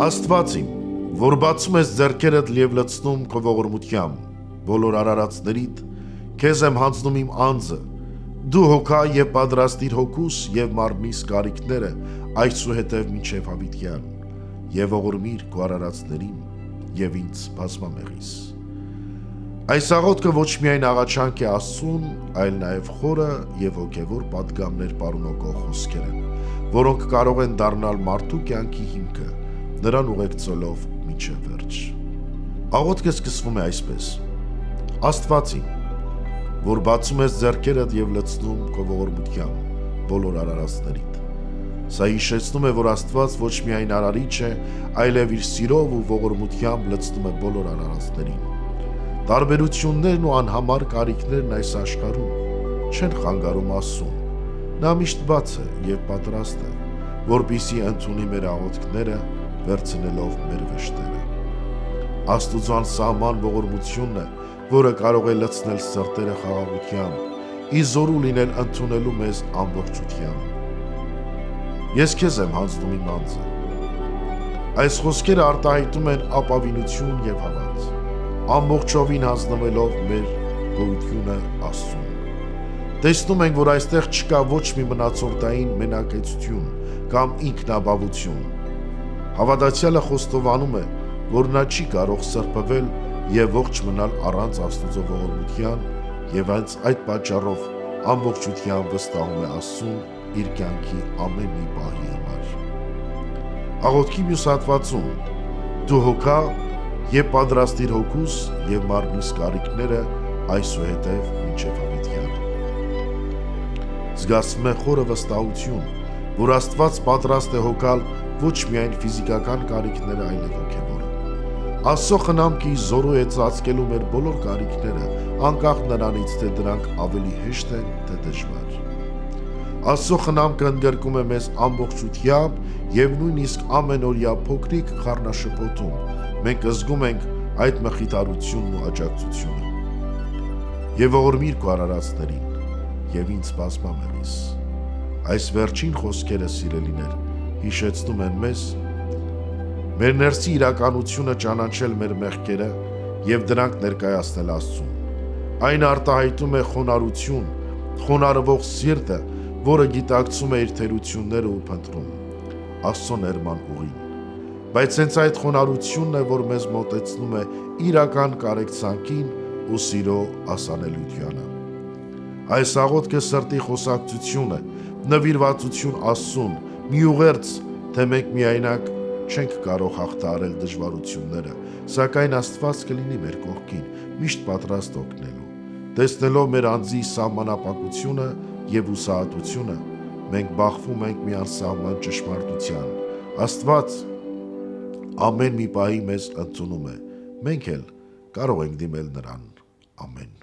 Աստված իմ, որ բացում ես ձեռքերդ և լցնում քո ողորմությամբ, բոլոր արարածներիդ, քեզ եմ հանձնում իմ անձը, դու հոգա և պատրաստիր հոգուս և մարմնիս կարիքները այսուհետև մինչև հավիտյան, և ողորմիր քո արարածներին և ինձ բազմամեղիս։ Այս աղոթքը ոչ միայն աղաչանք է Աստծուն, այլ նաև խորը և հոգևոր պատգամներ պարունակող խոսքեր են, որոնք կարող են դառնալ մարդու կյանքի հիմքը, նրան ուղեկցելով մինչև վերջ։ Աղոթքը սկսվում է այսպես. Աստված իմ, որ բացում ես ձեռքերդ և լցնում քո ողորմությամբ բոլոր արարածներիդ։ Սա հիշեցնում է, որ Աստված ոչ միայն արարիչ է, այլև իր սիրով ու ողորմությամբ լցնում է բոլոր արարածներին։ Տարբերություններն ու անհամար կարիքներն այս աշխարհում չեն խանգարում Աստծուն։ Նա միշտ բաց է և պատրաստ է, որպեսզի ընդունի մեր աղոթքները, վերցնելով մեր վշտերը։ Աստծո անսահման ողորմությունն է, որը կարող է լցնել սրտերը խաղաղությամբ, ի զորու լինել ընդունելու մեզ ամբողջությամբ։ Ես քեզ եմ հանձնում իմ անձը։ Այս խոսքերը արտահայտում են ապավինություն և հավատ, ամբողջովին հանձնվելով մեր գոյությունը Աստծուն։ Տեսնում ենք, որ այստեղ չկա ոչ մի մնացորդային մենակեցություն կամ ինքնաբավություն։ Հավատացյալը խոստովանում է, որ նա չի կարող սրբվել և ողջ մնալ առանց Աստծո ողորմության և հենց այդ պատճառով ամբողջությամբ վստահում է Աստծուն իր կյանքի ամեն մի պահի համար։ Աղոթքի մյուս հատվածում դու հոգա և պատրաստիր հոգուս և մարմնիս կարիքները այսուհետև մինչև հավիտյան։ Զգացվում է խորը վստահություն, որ Աստված պատրաստ է հոգալ ոչ միայն ֆիզիկական կարիքները, այլև հոգևորը։ Աստծո խնամքի զորու է ծածկելու մեր բոլոր կարիքները, անկախ նրանից, թե դրանք ավելի հեշտ են, թե դժվար։ Աստծո խնամքը ընդգրկում է մեզ ամբողջությամբ և նույնիսկ ամենօրյա փոքրիկ խառնաշփոթում մենք զգում ենք այդ մխիթարությունն ու աջակցությունը։ Եվ ողորմիր քո արարածներին և ինձ բազմամեղիս։ Այս վերջին խոսքերը, սիրելիներ, հիշեցնում են մեզ մեր ներսի իրականությունը ճանաչել մեր մեղքերը և դրանք ներկայացնել Աստծուն։ Այն արտահայտում է խոնարհություն, խոնարհվող սիրտը, որը գիտակցում է իր թերությունները ու փնտրում Աստծո ներման ուղին։ Բայց հենց այդ խոնարհությունն է, որ մեզ մոտեցնում է իրական կարեկցանքին ու սիրո ասանելիությանը։ Այս աղոթքը սրտի խոսակցություն է, նվիրվածություն Աստծուն, մի ուղերձ, թե մենք միայնակ չենք կարող հաղթահարել դժվարությունները, սակայն Աստված կլինի մեր կողքին, միշտ պատրաստ օգնելու։ Տեսնելով մեր անձի սահմանափակությունը և հուսահատությունը, մենք բախվում ենք մի անսահման ճշմարտության։ Աստված ամեն մի պահի մեզ ընդունում է, մենք էլ կարող ենք դիմել նրան։ Ամեն։